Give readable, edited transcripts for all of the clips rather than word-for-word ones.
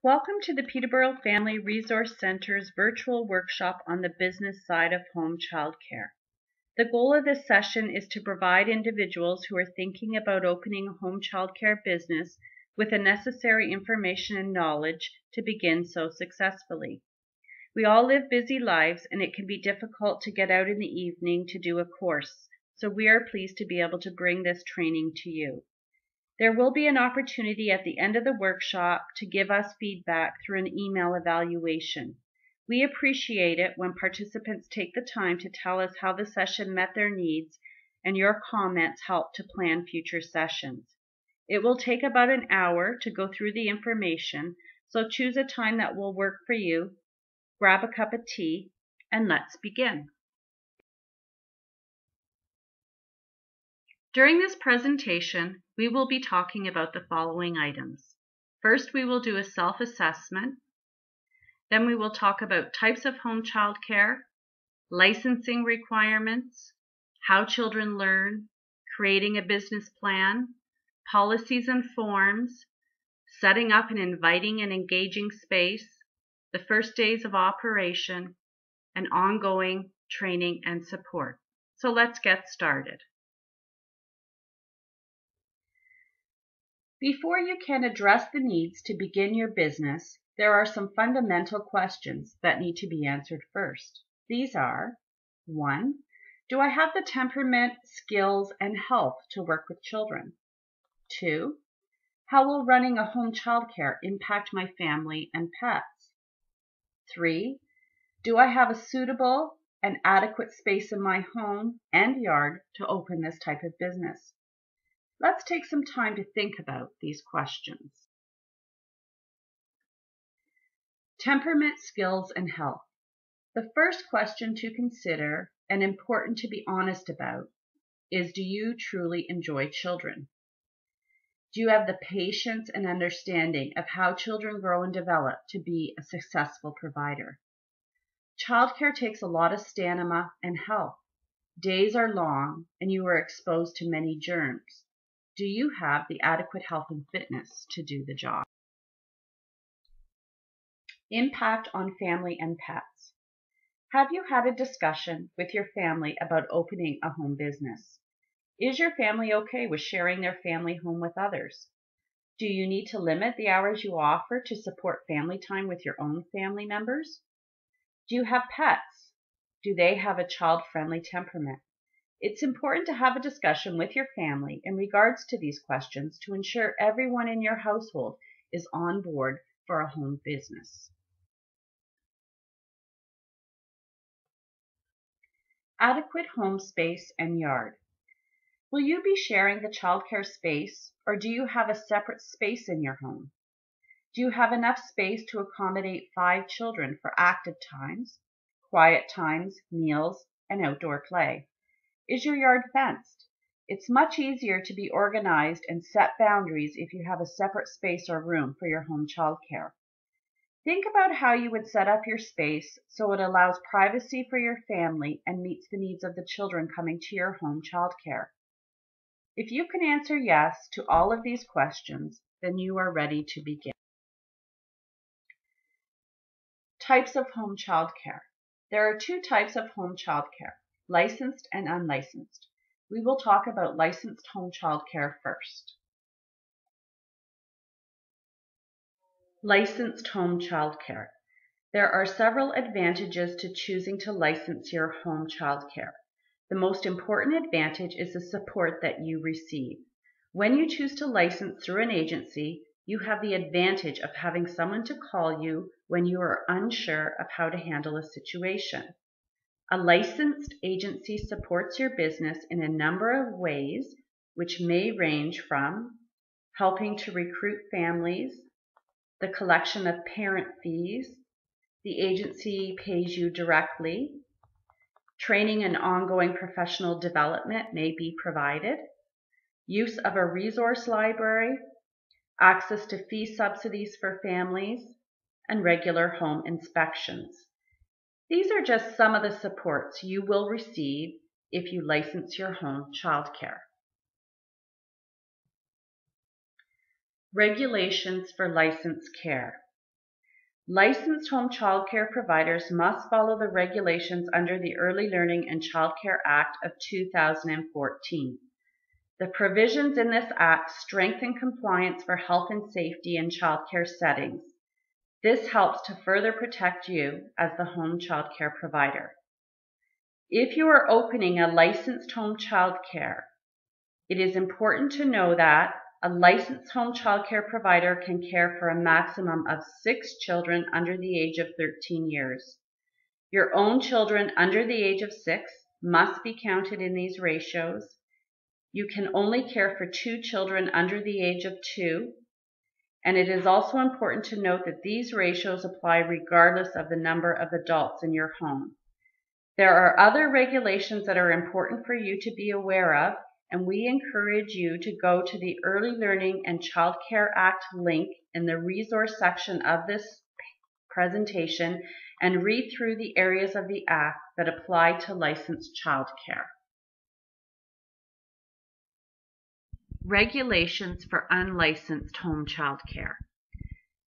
Welcome to the Peterborough Family Resource Center's virtual workshop on the business side of home childcare. The goal of this session is to provide individuals who are thinking about opening a home childcare business with the necessary information and knowledge to begin so successfully. We all live busy lives and it can be difficult to get out in the evening to do a course, so we are pleased to be able to bring this training to you. There will be an opportunity at the end of the workshop to give us feedback through an email evaluation. We appreciate it when participants take the time to tell us how the session met their needs, and your comments help to plan future sessions. It will take about an hour to go through the information, so choose a time that will work for you, grab a cup of tea, and let's begin. During this presentation, we will be talking about the following items. First, we will do a self-assessment. Then we will talk about types of home childcare, licensing requirements, how children learn, creating a business plan, policies and forms, setting up an inviting and engaging space, the first days of operation, and ongoing training and support. So let's get started. Before you can address the needs to begin your business, there are some fundamental questions that need to be answered first. These are: 1. Do I have the temperament, skills, and health to work with children? 2. How will running a home childcare impact my family and pets? 3. Do I have a suitable and adequate space in my home and yard to open this type of business? Let's take some time to think about these questions. Temperament, skills, and health. The first question to consider, and important to be honest about, is: do you truly enjoy children? Do you have the patience and understanding of how children grow and develop to be a successful provider? Childcare takes a lot of stamina and health. Days are long, and you are exposed to many germs. Do you have the adequate health and fitness to do the job? Impact on family and pets. Have you had a discussion with your family about opening a home business? Is your family okay with sharing their family home with others? Do you need to limit the hours you offer to support family time with your own family members? Do you have pets? Do they have a child-friendly temperament? It's important to have a discussion with your family in regards to these questions to ensure everyone in your household is on board for a home business. Adequate home space and yard. Will you be sharing the childcare space, or do you have a separate space in your home? Do you have enough space to accommodate 5 children for active times, quiet times, meals, and outdoor play? Is your yard fenced? It's much easier to be organized and set boundaries if you have a separate space or room for your home childcare. Think about how you would set up your space so it allows privacy for your family and meets the needs of the children coming to your home childcare. If you can answer yes to all of these questions, then you are ready to begin. Types of home childcare. There are 2 types of home childcare: licensed and unlicensed. We will talk about licensed home childcare first. Licensed home childcare. There are several advantages to choosing to license your home childcare. The most important advantage is the support that you receive. When you choose to license through an agency, you have the advantage of having someone to call you when you are unsure of how to handle a situation. A licensed agency supports your business in a number of ways, which may range from helping to recruit families, the collection of parent fees, the agency pays you directly, training and ongoing professional development may be provided, use of a resource library, access to fee subsidies for families, and regular home inspections. These are just some of the supports you will receive if you license your home childcare. Regulations for licensed care. Licensed home childcare providers must follow the regulations under the Early Learning and Childcare Act of 2014. The provisions in this act strengthen compliance for health and safety in childcare settings. This helps to further protect you as the home childcare provider. If you are opening a licensed home childcare, it is important to know that a licensed home childcare provider can care for a maximum of 6 children under the age of 13 years. Your own children under the age of 6 must be counted in these ratios. You can only care for 2 children under the age of 2, and it is also important to note that these ratios apply regardless of the number of adults in your home. There are other regulations that are important for you to be aware of, and we encourage you to go to the Early Learning and Childcare Act link in the resource section of this presentation and read through the areas of the Act that apply to licensed childcare. Regulations for unlicensed home childcare.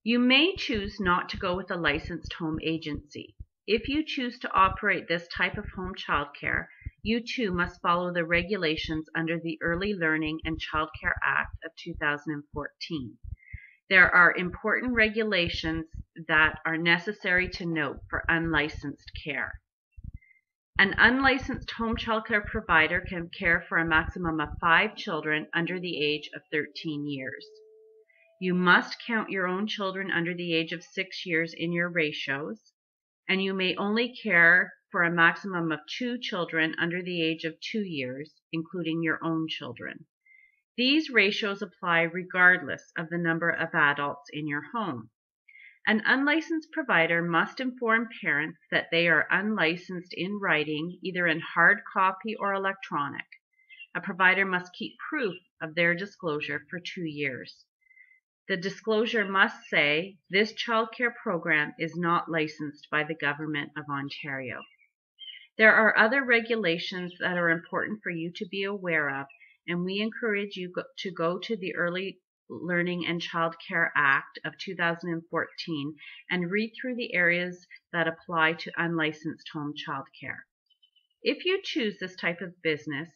You may choose not to go with a licensed home agency. If you choose to operate this type of home childcare, you too must follow the regulations under the Early Learning and Childcare Act of 2014. There are important regulations that are necessary to note for unlicensed care. An unlicensed home childcare provider can care for a maximum of 5 children under the age of 13 years. You must count your own children under the age of 6 years in your ratios, and you may only care for a maximum of 2 children under the age of 2 years, including your own children. These ratios apply regardless of the number of adults in your home. An unlicensed provider must inform parents that they are unlicensed in writing, either in hard copy or electronic. A provider must keep proof of their disclosure for 2 years. The disclosure must say, "This childcare program is not licensed by the Government of Ontario." There are other regulations that are important for you to be aware of, and we encourage you to go to the Early Learning and Childcare Act of 2014 and read through the areas that apply to unlicensed home childcare. If you choose this type of business,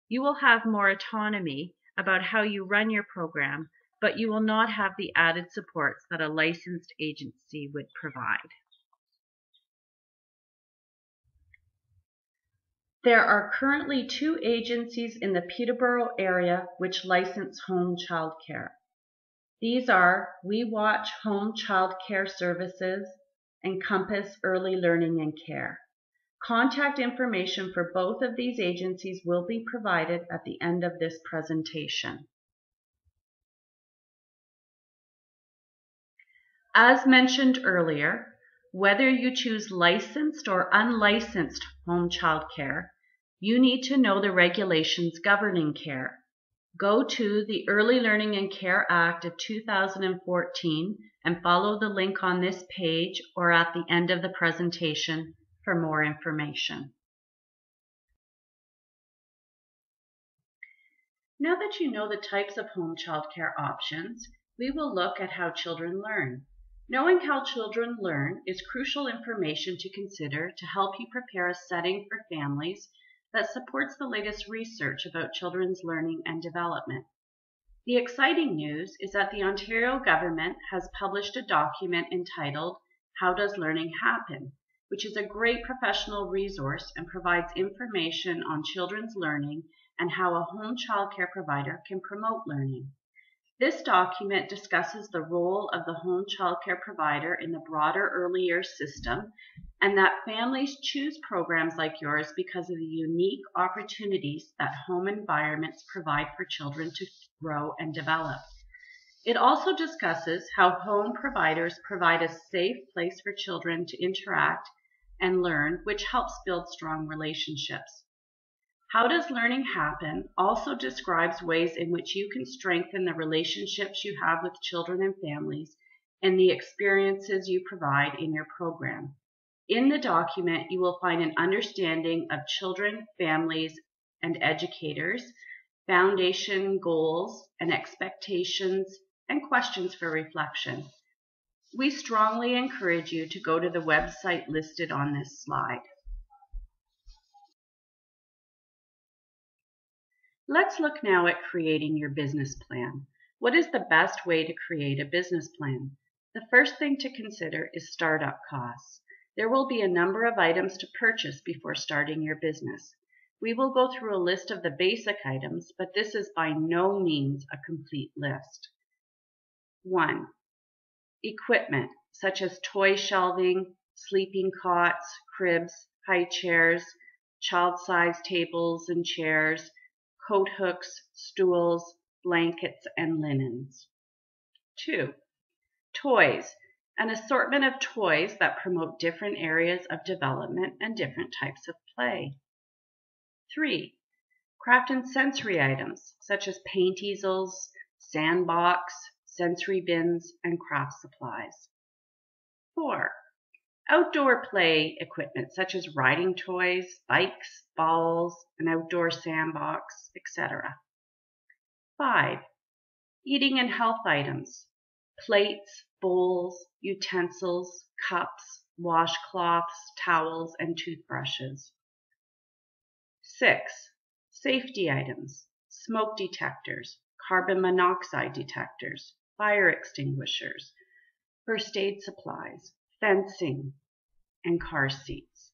you will have more autonomy about how you run your program, but you will not have the added supports that a licensed agency would provide. There are currently 2 agencies in the Peterborough area which license home childcare. These are We Watch Home Child Care Services and Compass Early Learning and Care. Contact information for both of these agencies will be provided at the end of this presentation. As mentioned earlier, whether you choose licensed or unlicensed home childcare, you need to know the regulations governing care. Go to the Early Learning and Care Act of 2014 and follow the link on this page or at the end of the presentation for more information. Now that you know the types of home childcare options, we will look at how children learn. Knowing how children learn is crucial information to consider to help you prepare a setting for families that supports the latest research about children's learning and development. The exciting news is that the Ontario government has published a document entitled How Does Learning Happen?, which is a great professional resource and provides information on children's learning and how a home childcare provider can promote learning. This document discusses the role of the home childcare provider in the broader early years system, and that families choose programs like yours because of the unique opportunities that home environments provide for children to grow and develop. It also discusses how home providers provide a safe place for children to interact and learn, which helps build strong relationships. How Does Learning Happen also describes ways in which you can strengthen the relationships you have with children and families and the experiences you provide in your program. In the document, you will find an understanding of children, families, and educators, foundation goals and expectations, and questions for reflection. We strongly encourage you to go to the website listed on this slide. Let's look now at creating your business plan. What is the best way to create a business plan? The first thing to consider is startup costs. There will be a number of items to purchase before starting your business. We will go through a list of the basic items, but this is by no means a complete list. 1. Equipment, such as toy shelving, sleeping cots, cribs, high chairs, child-sized tables and chairs, coat hooks, stools, blankets, and linens. 2. Toys, an assortment of toys that promote different areas of development and different types of play. 3. Craft and sensory items, such as paint easels, sandbox, sensory bins, and craft supplies. 4. Outdoor play equipment, such as riding toys, bikes, balls, an outdoor sandbox, etc. 5. Eating and health items, plates, bowls, utensils, cups, washcloths, towels, and toothbrushes. 6. Safety items, smoke detectors, carbon monoxide detectors, fire extinguishers, first aid supplies, fencing, and car seats.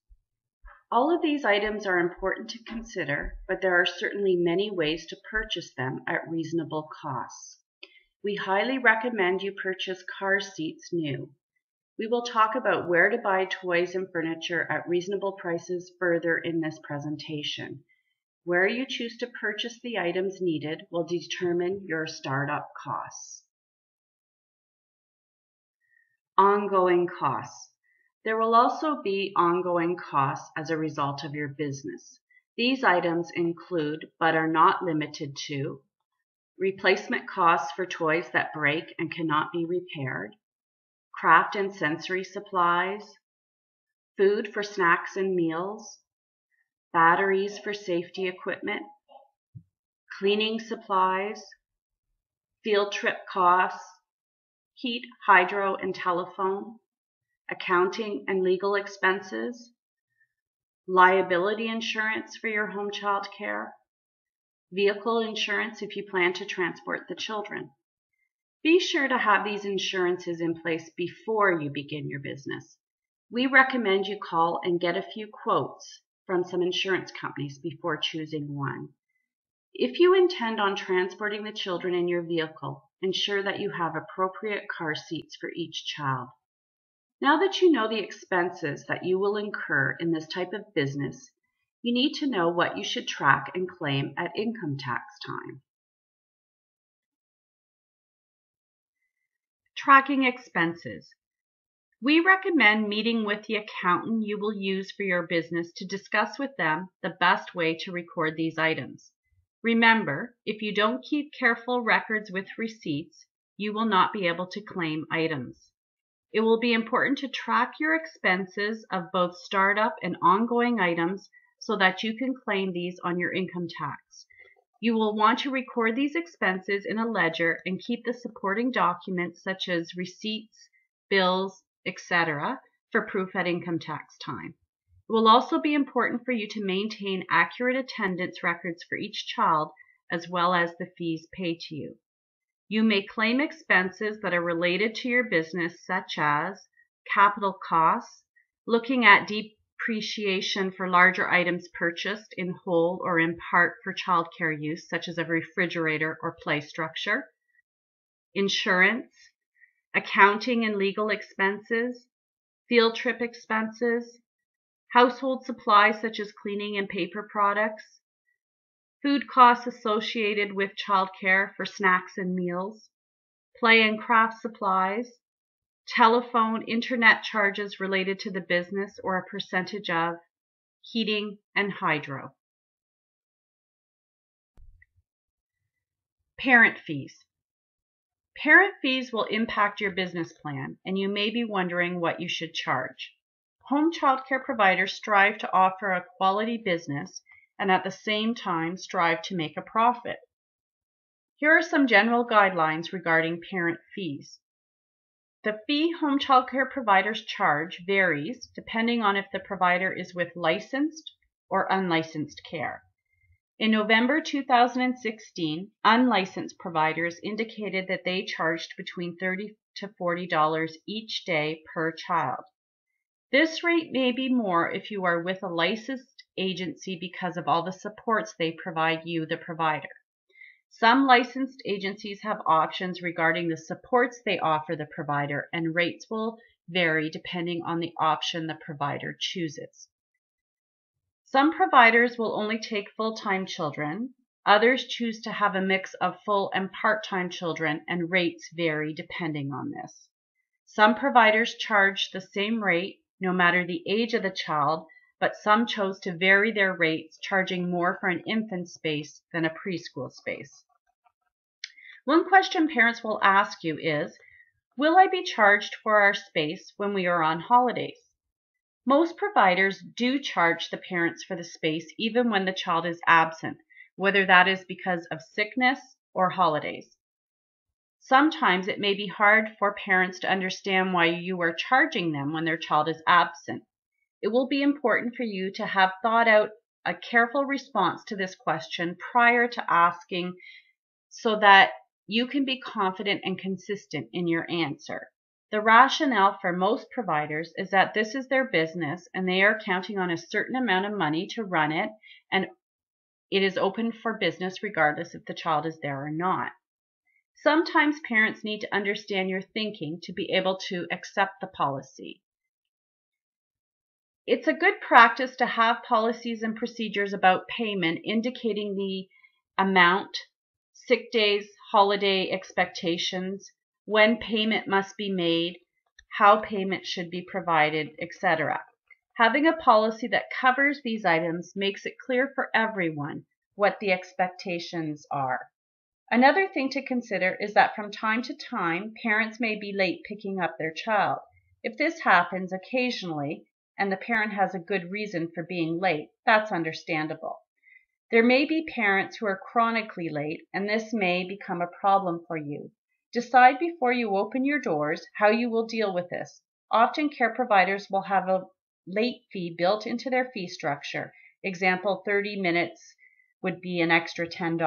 All of these items are important to consider, but there are certainly many ways to purchase them at reasonable costs. We highly recommend you purchase car seats new. We will talk about where to buy toys and furniture at reasonable prices further in this presentation. Where you choose to purchase the items needed will determine your startup costs. Ongoing costs. There will also be ongoing costs as a result of your business. These items include, but are not limited to, replacement costs for toys that break and cannot be repaired, craft and sensory supplies, food for snacks and meals, batteries for safety equipment, cleaning supplies, field trip costs, heat, hydro, and telephone, accounting and legal expenses, liability insurance for your home child care, vehicle insurance if you plan to transport the children. Be sure to have these insurances in place before you begin your business. We recommend you call and get a few quotes from some insurance companies before choosing one. If you intend on transporting the children in your vehicle, ensure that you have appropriate car seats for each child. Now that you know the expenses that you will incur in this type of business, you need to know what you should track and claim at income tax time. Tracking expenses. We recommend meeting with the accountant you will use for your business to discuss with them the best way to record these items. Remember, if you don't keep careful records with receipts, you will not be able to claim items. It will be important to track your expenses of both startup and ongoing items so that you can claim these on your income tax. You will want to record these expenses in a ledger and keep the supporting documents such as receipts, bills, etc. for proof at income tax time. It will also be important for you to maintain accurate attendance records for each child as well as the fees paid to you. You may claim expenses that are related to your business such as capital costs, looking at depreciation for larger items purchased in whole or in part for childcare use such as a refrigerator or play structure, insurance, accounting and legal expenses, field trip expenses, household supplies such as cleaning and paper products, food costs associated with childcare for snacks and meals, play and craft supplies, telephone, internet charges related to the business or a percentage of, heating, and hydro. Parent fees. Parent fees will impact your business plan, and you may be wondering what you should charge. Home childcare providers strive to offer a quality business and at the same time strive to make a profit. Here are some general guidelines regarding parent fees. The fee home childcare providers charge varies depending on if the provider is with licensed or unlicensed care. In November 2016, unlicensed providers indicated that they charged between $30 to $40 each day per child. This rate may be more if you are with a licensed agency because of all the supports they provide you, the provider. Some licensed agencies have options regarding the supports they offer the provider, and rates will vary depending on the option the provider chooses. Some providers will only take full-time children. Others choose to have a mix of full and part-time children, and rates vary depending on this. Some providers charge the same rate no matter the age of the child, but some chose to vary their rates, charging more for an infant space than a preschool space. One question parents will ask you is, will I be charged for our space when we are on holidays? Most providers do charge the parents for the space even when the child is absent, whether that is because of sickness or holidays. Sometimes it may be hard for parents to understand why you are charging them when their child is absent. It will be important for you to have thought out a careful response to this question prior to asking so that you can be confident and consistent in your answer. The rationale for most providers is that this is their business and they are counting on a certain amount of money to run it, and it is open for business regardless if the child is there or not. Sometimes parents need to understand your thinking to be able to accept the policy. It's a good practice to have policies and procedures about payment indicating the amount, sick days, holiday expectations, when payment must be made, how payment should be provided, etc. Having a policy that covers these items makes it clear for everyone what the expectations are. Another thing to consider is that from time to time, parents may be late picking up their child. If this happens occasionally, and the parent has a good reason for being late, that's understandable. There may be parents who are chronically late, and this may become a problem for you. Decide before you open your doors how you will deal with this. Often care providers will have a late fee built into their fee structure. Example, 30 minutes would be an extra $10.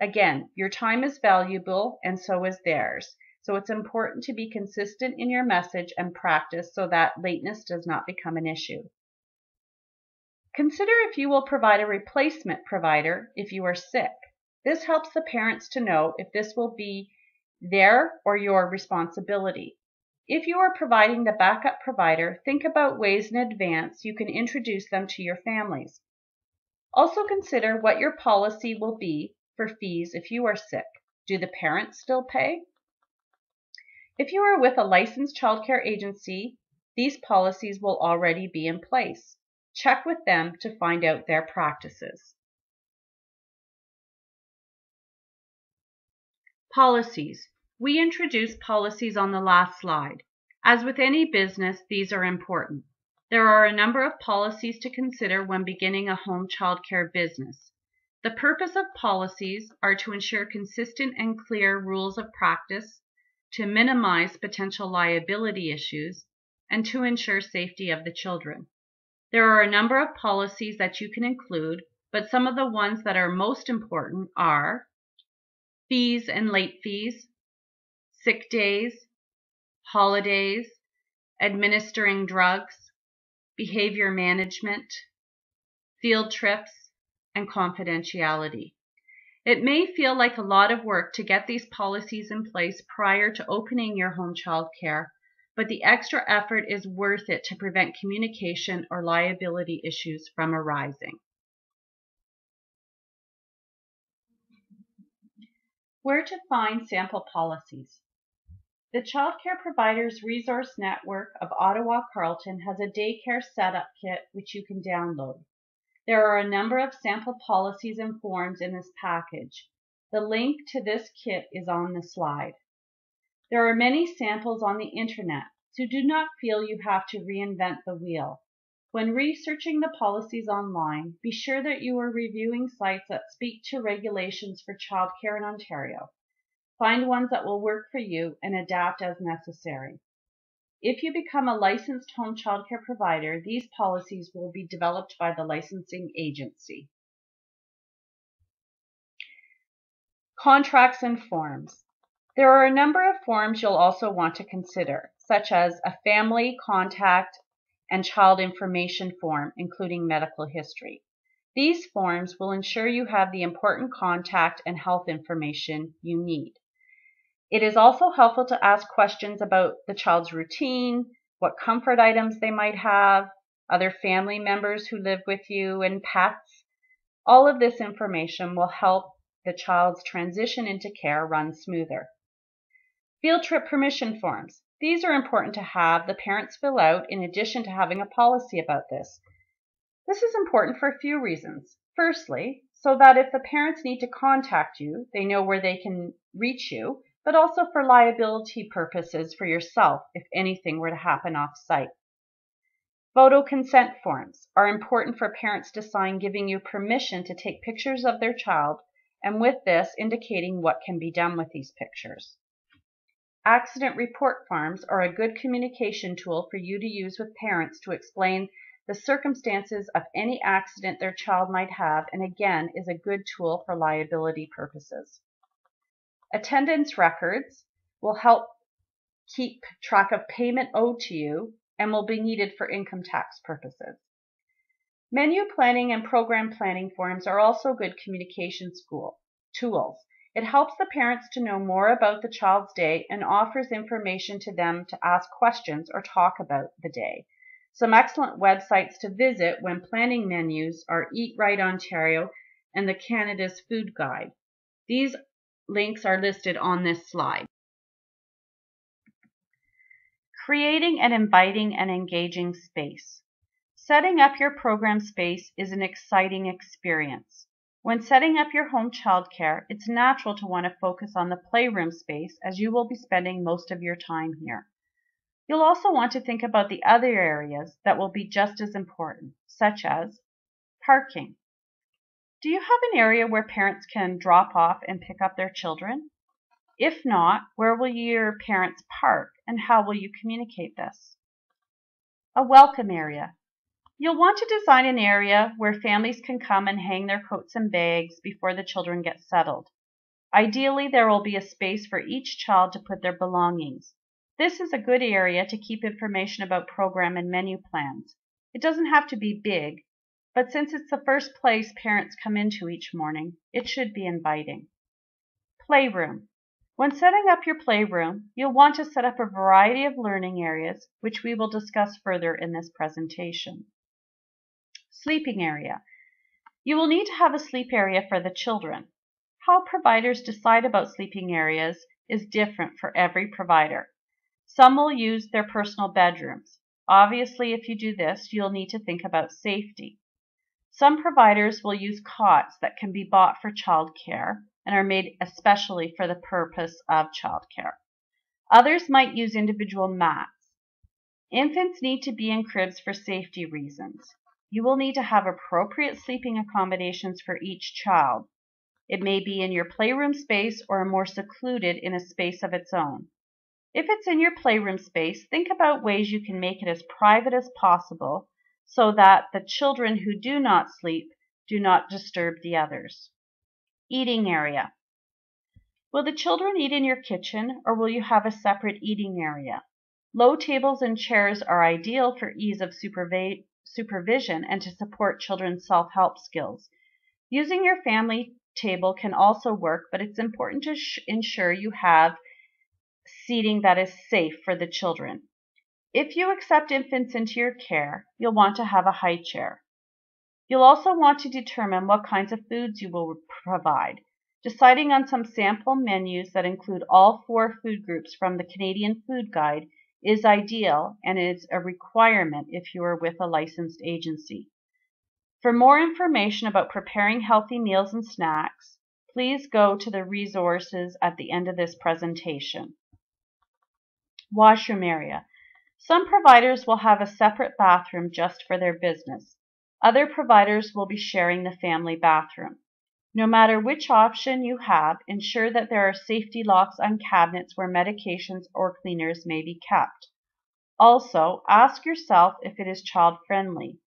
Again, your time is valuable and so is theirs. So it's important to be consistent in your message and practice so that lateness does not become an issue. Consider if you will provide a replacement provider if you are sick. This helps the parents to know if this will be their or your responsibility. If you are providing the backup provider, think about ways in advance you can introduce them to your families. Also consider what your policy will be for fees if you are sick. Do the parents still pay? If you are with a licensed childcare agency, these policies will already be in place. Check with them to find out their practices. Policies. We introduced policies on the last slide. As with any business, these are important. There are a number of policies to consider when beginning a home childcare business. The purpose of policies are to ensure consistent and clear rules of practice, to minimize potential liability issues, and to ensure safety of the children. There are a number of policies that you can include, but some of the ones that are most important are fees and late fees, sick days, holidays, administering drugs, behavior management, field trips, and confidentiality. It may feel like a lot of work to get these policies in place prior to opening your home child care, but the extra effort is worth it to prevent communication or liability issues from arising. Where to find sample policies. The Child Care Providers Resource Network of Ottawa Carleton has a daycare setup kit which you can download. There are a number of sample policies and forms in this package. The link to this kit is on the slide. There are many samples on the internet, so do not feel you have to reinvent the wheel. When researching the policies online, be sure that you are reviewing sites that speak to regulations for childcare in Ontario. Find ones that will work for you and adapt as necessary. If you become a licensed home childcare provider, these policies will be developed by the licensing agency. Contracts and forms. There are a number of forms you'll also want to consider, such as a family, contact, and child information form, including medical history. These forms will ensure you have the important contact and health information you need. It is also helpful to ask questions about the child's routine, what comfort items they might have, other family members who live with you, and pets. All of this information will help the child's transition into care run smoother. Field trip permission forms. These are important to have the parents fill out in addition to having a policy about this. This is important for a few reasons. Firstly, so that if the parents need to contact you, they know where they can reach you, but also for liability purposes for yourself if anything were to happen off-site. Photo consent forms are important for parents to sign giving you permission to take pictures of their child, and with this indicating what can be done with these pictures. Accident report forms are a good communication tool for you to use with parents to explain the circumstances of any accident their child might have, and again is a good tool for liability purposes. Attendance records will help keep track of payment owed to you and will be needed for income tax purposes. Menu planning and program planning forms are also good communication tools. It helps the parents to know more about the child's day and offers information to them to ask questions or talk about the day. Some excellent websites to visit when planning menus are Eat Right Ontario and the Canada's Food Guide. These links are listed on this slide. Creating an inviting and engaging space. Setting up your program space is an exciting experience. When setting up your home childcare, it's natural to want to focus on the playroom space as you will be spending most of your time here. You'll also want to think about the other areas that will be just as important, such as parking. Do you have an area where parents can drop off and pick up their children? If not, where will your parents park and how will you communicate this? A welcome area. You'll want to design an area where families can come and hang their coats and bags before the children get settled. Ideally, there will be a space for each child to put their belongings. This is a good area to keep information about program and menu plans. It doesn't have to be big, but since it's the first place parents come into each morning, it should be inviting. Playroom. When setting up your playroom, you'll want to set up a variety of learning areas, which we will discuss further in this presentation. Sleeping area. You will need to have a sleep area for the children. How providers decide about sleeping areas is different for every provider. Some will use their personal bedrooms. Obviously, if you do this, you'll need to think about safety. Some providers will use cots that can be bought for childcare and are made especially for the purpose of childcare. Others might use individual mats. Infants need to be in cribs for safety reasons. You will need to have appropriate sleeping accommodations for each child. It may be in your playroom space or more secluded in a space of its own. If it's in your playroom space, think about ways you can make it as private as possible so that the children who do not sleep do not disturb the others. Eating area. Will the children eat in your kitchen or will you have a separate eating area? Low tables and chairs are ideal for ease of supervision and to support children's self-help skills. Using your family table can also work, but it's important to ensure you have seating that is safe for the children. If you accept infants into your care, you'll want to have a high chair. You'll also want to determine what kinds of foods you will provide. Deciding on some sample menus that include all 4 food groups from the Canadian Food Guide is ideal and is a requirement if you are with a licensed agency. For more information about preparing healthy meals and snacks, please go to the resources at the end of this presentation. Washroom area. Some providers will have a separate bathroom just for their business. Other providers will be sharing the family bathroom. No matter which option you have, ensure that there are safety locks on cabinets where medications or cleaners may be kept. Also, ask yourself if it is child-friendly.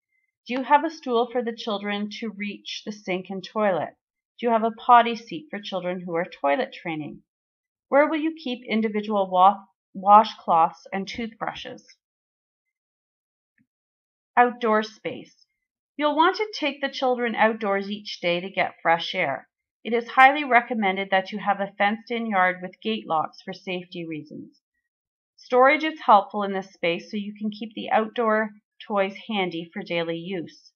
Do you have a stool for the children to reach the sink and toilet? Do you have a potty seat for children who are toilet training? Where will you keep individual washcloths and toothbrushes? Outdoor space. You'll want to take the children outdoors each day to get fresh air. It is highly recommended that you have a fenced-in yard with gate locks for safety reasons. Storage is helpful in this space so you can keep the outdoor toys handy for daily use.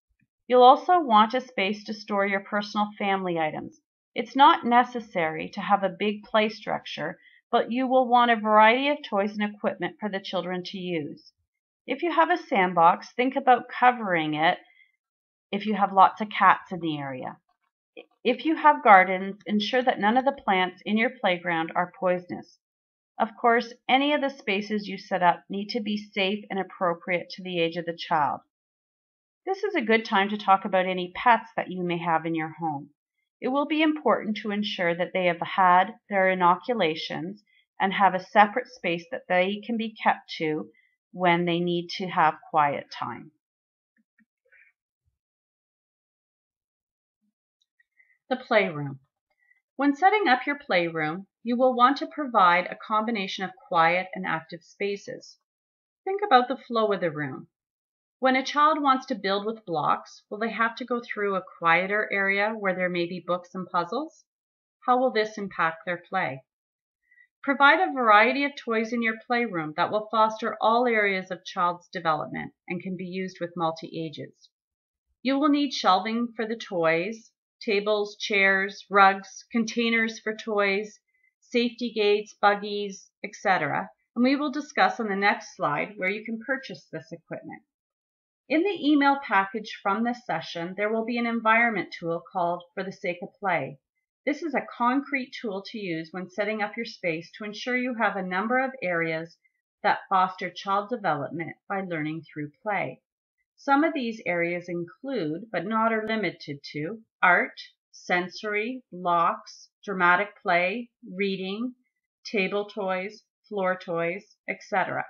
You'll also want a space to store your personal family items. It's not necessary to have a big play structure, but you will want a variety of toys and equipment for the children to use. If you have a sandbox, think about covering it if you have lots of cats in the area. If you have gardens, ensure that none of the plants in your playground are poisonous. Of course, any of the spaces you set up need to be safe and appropriate to the age of the child. This is a good time to talk about any pets that you may have in your home. It will be important to ensure that they have had their inoculations and have a separate space that they can be kept to when they need to have quiet time. The playroom. When setting up your playroom, you will want to provide a combination of quiet and active spaces. Think about the flow of the room. When a child wants to build with blocks, will they have to go through a quieter area where there may be books and puzzles? How will this impact their play? Provide a variety of toys in your playroom that will foster all areas of child's development and can be used with multi-ages. You will need shelving for the toys, tables, chairs, rugs, containers for toys, safety gates, buggies, etc. And we will discuss on the next slide where you can purchase this equipment. In the email package from this session, there will be an environment tool called For the Sake of Play. This is a concrete tool to use when setting up your space to ensure you have a number of areas that foster child development by learning through play. Some of these areas include, but not are limited to, art, sensory, blocks, dramatic play, reading, table toys, floor toys, etc.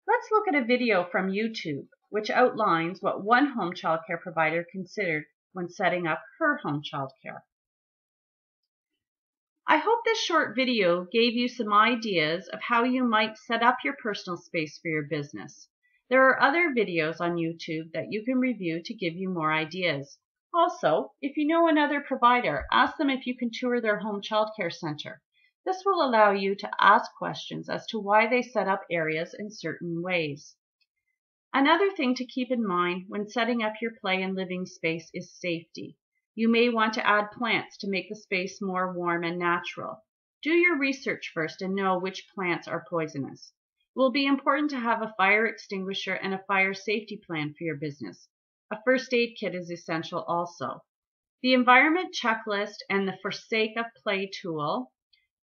Let's look at a video from YouTube, which outlines what one home childcare provider considered when setting up her home childcare. I hope this short video gave you some ideas of how you might set up your personal space for your business. There are other videos on YouTube that you can review to give you more ideas. Also, if you know another provider, ask them if you can tour their home childcare center. This will allow you to ask questions as to why they set up areas in certain ways. Another thing to keep in mind when setting up your play and living space is safety. You may want to add plants to make the space more warm and natural. Do your research first and know which plants are poisonous. It will be important to have a fire extinguisher and a fire safety plan for your business. A first aid kit is essential also. The environment checklist and the For Sake of Play tool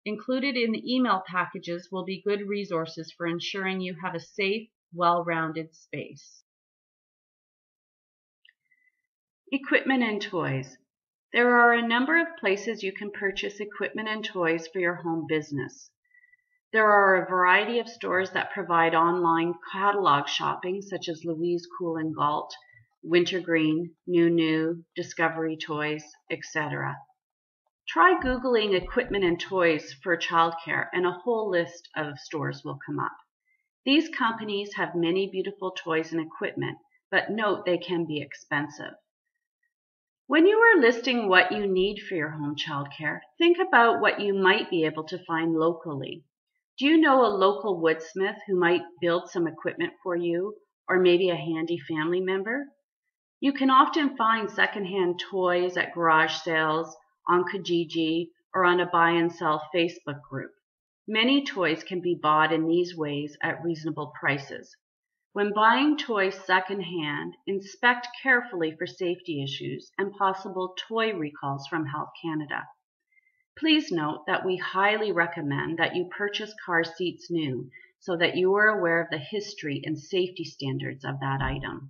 included in the email packages will be good resources for ensuring you have a safe, well-rounded space. Equipment and toys. There are a number of places you can purchase equipment and toys for your home business. There are a variety of stores that provide online catalog shopping such as Louise Cool & Galt, Wintergreen, New, Discovery Toys, etc. Try Googling equipment and toys for childcare and a whole list of stores will come up. These companies have many beautiful toys and equipment, but note they can be expensive. When you are listing what you need for your home childcare, think about what you might be able to find locally. Do you know a local woodsmith who might build some equipment for you, or maybe a handy family member? You can often find secondhand toys at garage sales, on Kijiji, or on a buy and sell Facebook group. Many toys can be bought in these ways at reasonable prices. When buying toys secondhand, inspect carefully for safety issues and possible toy recalls from Health Canada. Please note that we highly recommend that you purchase car seats new so that you are aware of the history and safety standards of that item.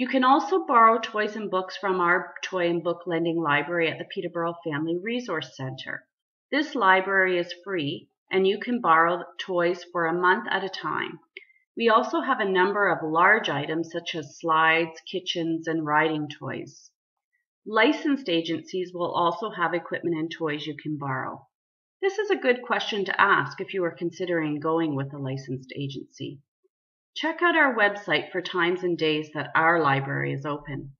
You can also borrow toys and books from our toy and book lending library at the Peterborough Family Resource Centre. This library is free, and you can borrow toys for a month at a time. We also have a number of large items such as slides, kitchens, and riding toys. Licensed agencies will also have equipment and toys you can borrow. This is a good question to ask if you are considering going with a licensed agency. Check out our website for times and days that our library is open.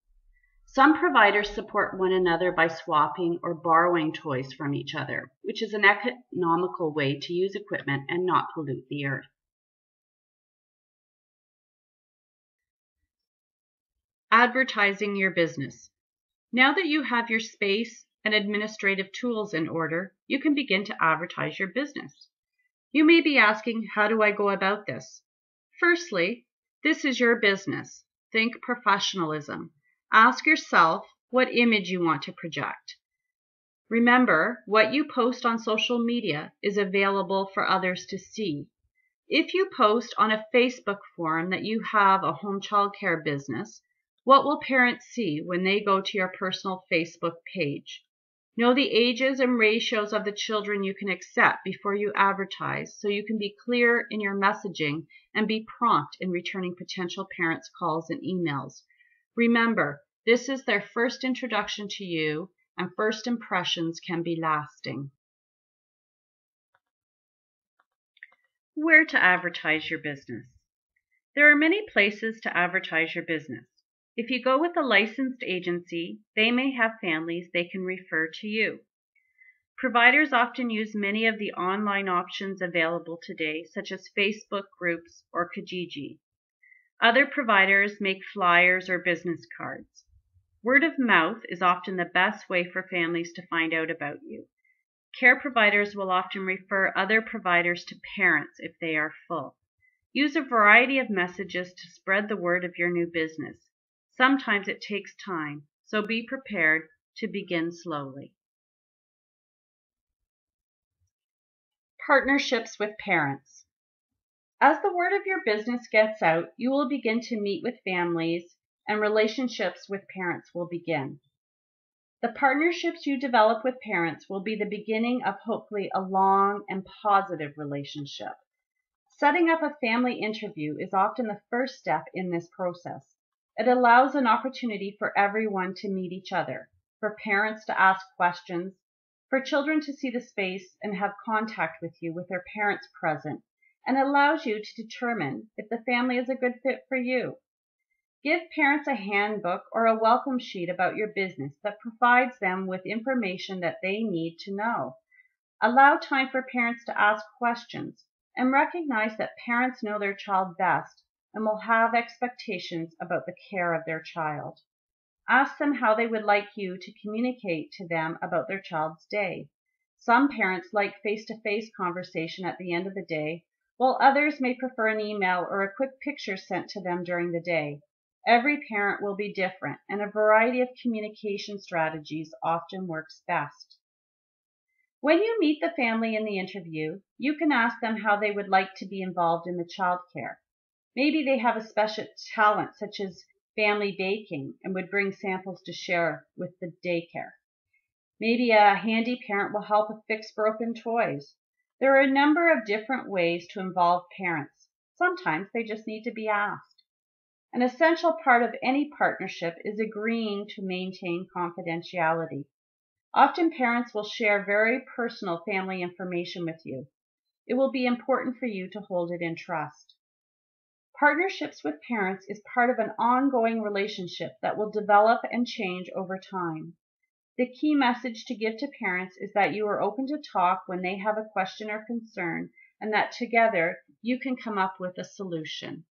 Some providers support one another by swapping or borrowing toys from each other, which is an economical way to use equipment and not pollute the earth. Advertising your business. Now that you have your space and administrative tools in order, you can begin to advertise your business. You may be asking, how do I go about this? Firstly, this is your business. Think professionalism. Ask yourself what image you want to project. Remember, what you post on social media is available for others to see. If you post on a Facebook forum that you have a home childcare business, what will parents see when they go to your personal Facebook page? Know the ages and ratios of the children you can accept before you advertise, so you can be clear in your messaging and be prompt in returning potential parents' calls and emails. Remember, this is their first introduction to you, and first impressions can be lasting. Where to advertise your business? There are many places to advertise your business. If you go with a licensed agency, they may have families they can refer to you. Providers often use many of the online options available today, such as Facebook groups or Kijiji. Other providers make flyers or business cards. Word of mouth is often the best way for families to find out about you. Care providers will often refer other providers to parents if they are full. Use a variety of messages to spread the word of your new business. Sometimes it takes time, so be prepared to begin slowly. Partnerships with parents. As the word of your business gets out, you will begin to meet with families, and relationships with parents will begin. The partnerships you develop with parents will be the beginning of hopefully a long and positive relationship. Setting up a family interview is often the first step in this process. It allows an opportunity for everyone to meet each other, for parents to ask questions, for children to see the space and have contact with you with their parents present, and allows you to determine if the family is a good fit for you. Give parents a handbook or a welcome sheet about your business that provides them with information that they need to know. Allow time for parents to ask questions, and recognize that parents know their child best and will have expectations about the care of their child. Ask them how they would like you to communicate to them about their child's day. Some parents like face-to-face conversation at the end of the day, while others may prefer an email or a quick picture sent to them during the day. Every parent will be different, and a variety of communication strategies often works best. When you meet the family in the interview, you can ask them how they would like to be involved in the child care. Maybe they have a special talent such as family baking and would bring samples to share with the daycare. Maybe a handy parent will help fix broken toys. There are a number of different ways to involve parents. Sometimes they just need to be asked. An essential part of any partnership is agreeing to maintain confidentiality. Often parents will share very personal family information with you. It will be important for you to hold it in trust. Partnerships with parents is part of an ongoing relationship that will develop and change over time. The key message to give to parents is that you are open to talk when they have a question or concern, and that together you can come up with a solution.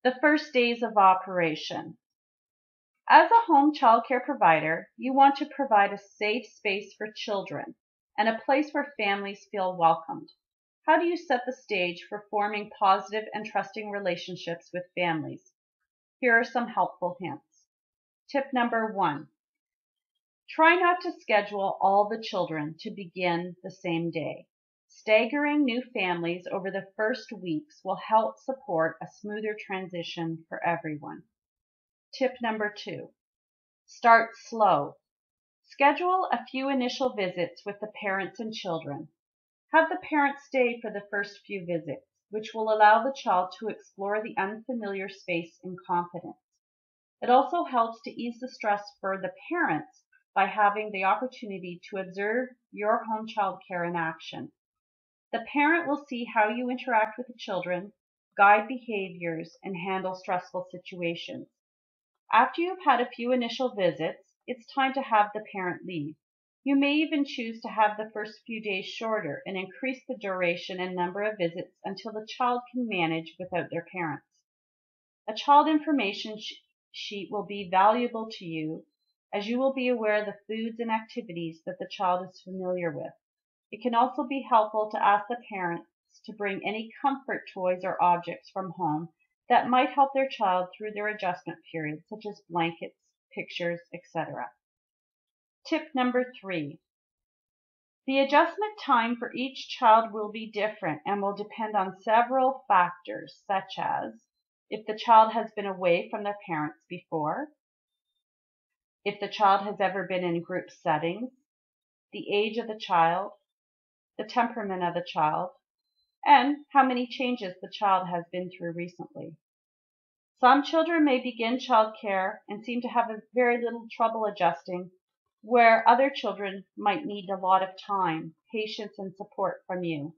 The first days of operation. As a home childcare provider, you want to provide a safe space for children and a place where families feel welcomed. How do you set the stage for forming positive and trusting relationships with families? Here are some helpful hints. Tip number 1. Try not to schedule all the children to begin the same day. Staggering new families over the first weeks will help support a smoother transition for everyone. Tip number 2, start slow. Schedule a few initial visits with the parents and children. Have the parents stay for the first few visits, which will allow the child to explore the unfamiliar space in confidence. It also helps to ease the stress for the parents by having the opportunity to observe your home child care in action. The parent will see how you interact with the children, guide behaviors, and handle stressful situations. After you've had a few initial visits, it's time to have the parent leave. You may even choose to have the first few days shorter and increase the duration and number of visits until the child can manage without their parents. A child information sheet will be valuable to you, as you will be aware of the foods and activities that the child is familiar with. It can also be helpful to ask the parents to bring any comfort toys or objects from home that might help their child through their adjustment period, such as blankets, pictures, etc. Tip number 3. The adjustment time for each child will be different and will depend on several factors, such as if the child has been away from their parents before, if the child has ever been in group settings, the age of the child, the temperament of the child, and how many changes the child has been through recently. Some children may begin childcare and seem to have very little trouble adjusting, where other children might need a lot of time, patience, and support from you.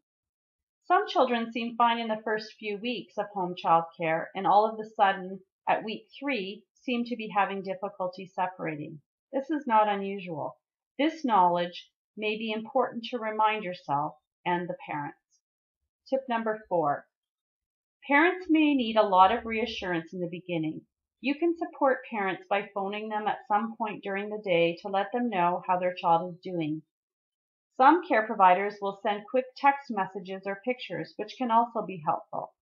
Some children seem fine in the first few weeks of home childcare, and all of a sudden, at week 3, seem to be having difficulty separating. This is not unusual. This knowledge may be important to remind yourself and the parents. Tip number 4. Parents may need a lot of reassurance in the beginning. You can support parents by phoning them at some point during the day to let them know how their child is doing. Some care providers will send quick text messages or pictures, which can also be helpful.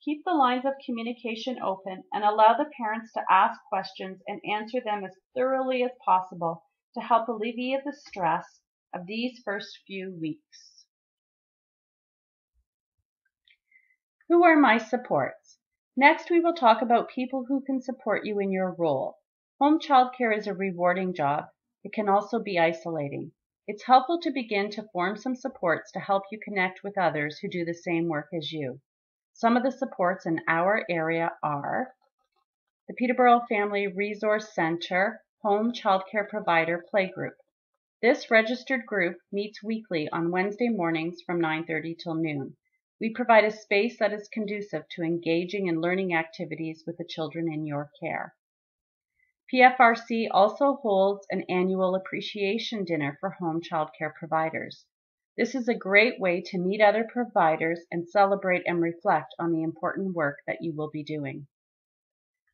Keep the lines of communication open and allow the parents to ask questions and answer them as thoroughly as possible to help alleviate the stress of these first few weeks. Who are my supports? Next, we will talk about people who can support you in your role. Home childcare is a rewarding job. It can also be isolating. It's helpful to begin to form some supports to help you connect with others who do the same work as you. Some of the supports in our area are the Peterborough Family Resource Center Home Childcare Provider Playgroup. This registered group meets weekly on Wednesday mornings from 9:30 till noon. We provide a space that is conducive to engaging and learning activities with the children in your care. PFRC also holds an annual appreciation dinner for home childcare providers. This is a great way to meet other providers and celebrate and reflect on the important work that you will be doing.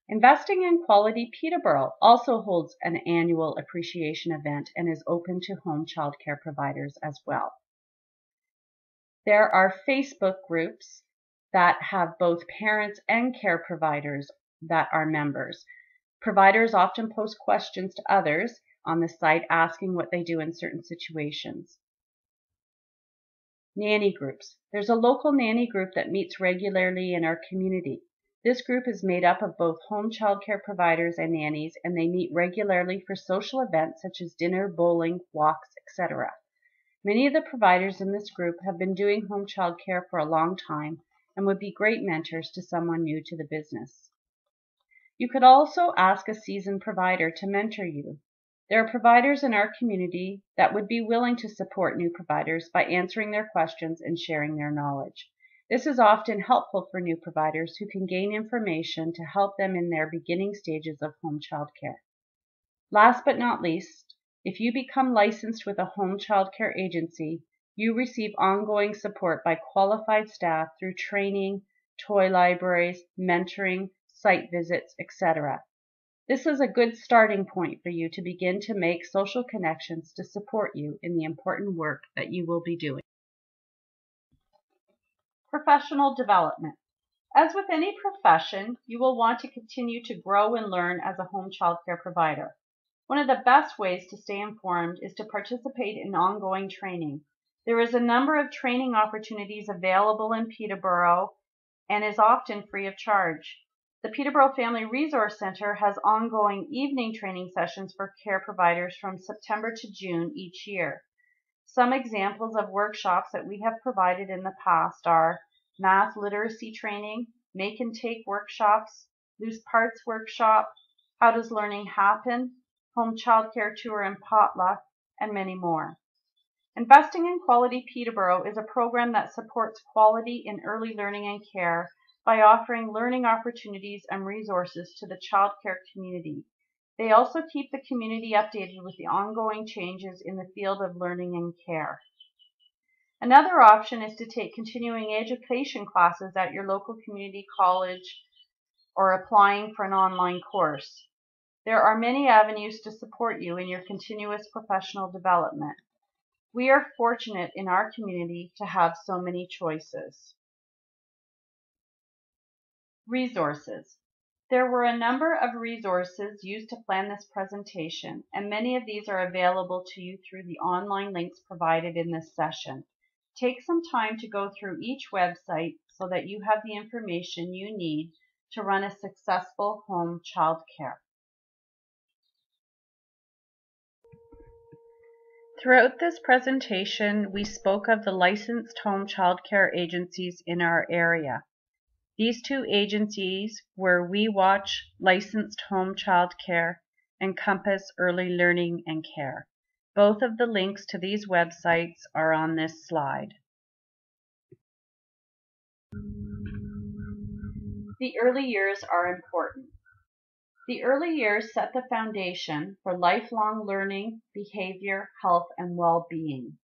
Investing in Quality Peterborough also holds an annual appreciation event and is open to home childcare providers as well. There are Facebook groups that have both parents and care providers that are members. Providers often post questions to others on the site asking what they do in certain situations. Nanny groups. There's a local nanny group that meets regularly in our community. This group is made up of both home childcare providers and nannies, and they meet regularly for social events such as dinner, bowling, walks, etc. Many of the providers in this group have been doing home childcare for a long time and would be great mentors to someone new to the business. You could also ask a seasoned provider to mentor you. There are providers in our community that would be willing to support new providers by answering their questions and sharing their knowledge. This is often helpful for new providers who can gain information to help them in their beginning stages of home childcare. Last but not least, if you become licensed with a home childcare agency, you receive ongoing support by qualified staff through training, toy libraries, mentoring, site visits, etc. This is a good starting point for you to begin to make social connections to support you in the important work that you will be doing. Professional development. As with any profession, you will want to continue to grow and learn as a home childcare provider. One of the best ways to stay informed is to participate in ongoing training. There is a number of training opportunities available in Peterborough and is often free of charge. The Peterborough Family Resource Centre has ongoing evening training sessions for care providers from September to June each year. Some examples of workshops that we have provided in the past are math literacy training, make and take workshops, loose parts workshop, how does learning happen, home childcare tour and potluck, and many more. Investing in Quality Peterborough is a program that supports quality in early learning and care by offering learning opportunities and resources to the childcare community. They also keep the community updated with the ongoing changes in the field of learning and care. Another option is to take continuing education classes at your local community college or applying for an online course. There are many avenues to support you in your continuous professional development. We are fortunate in our community to have so many choices. Resources. There were a number of resources used to plan this presentation, and many of these are available to you through the online links provided in this session. Take some time to go through each website so that you have the information you need to run a successful home childcare. Throughout this presentation, we spoke of the licensed home childcare agencies in our area. These two agencies were We Watch Licensed Home Childcare and Compass Early Learning and Care. Both of the links to these websites are on this slide. The early years are important. The early years set the foundation for lifelong learning, behavior, health, and well-being.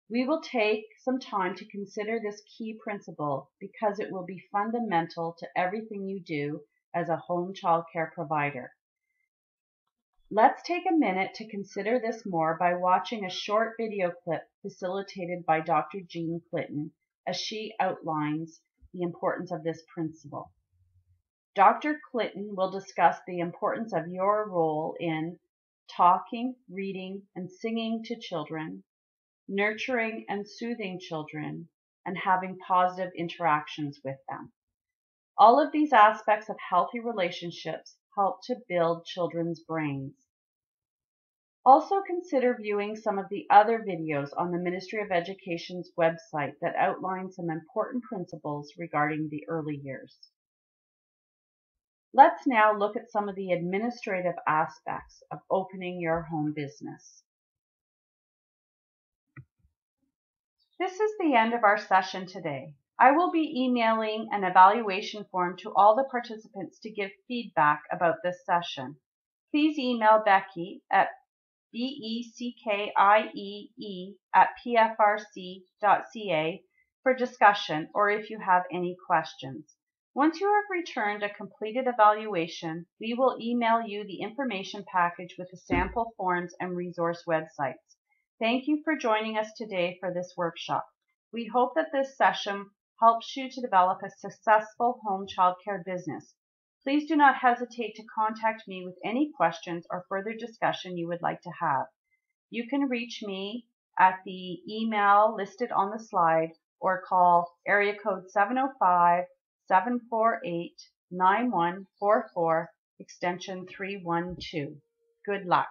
We will take some time to consider this key principle because it will be fundamental to everything you do as a home childcare provider. Let's take a minute to consider this more by watching a short video clip facilitated by Dr. Jean Clinton as she outlines the importance of this principle. Dr. Clinton will discuss the importance of your role in talking, reading, and singing to children, nurturing and soothing children, and having positive interactions with them. All of these aspects of healthy relationships help to build children's brains. Also consider viewing some of the other videos on the Ministry of Education's website that outline some important principles regarding the early years. Let's now look at some of the administrative aspects of opening your home business. This is the end of our session today. I will be emailing an evaluation form to all the participants to give feedback about this session. Please email Becky at beckiee@pfrc.ca for discussion or if you have any questions. Once you have returned a completed evaluation, we will email you the information package with the sample forms and resource websites. Thank you for joining us today for this workshop. We hope that this session helps you to develop a successful home childcare business. Please do not hesitate to contact me with any questions or further discussion you would like to have. You can reach me at the email listed on the slide or call area code 705-748-9144 extension 312. Good luck.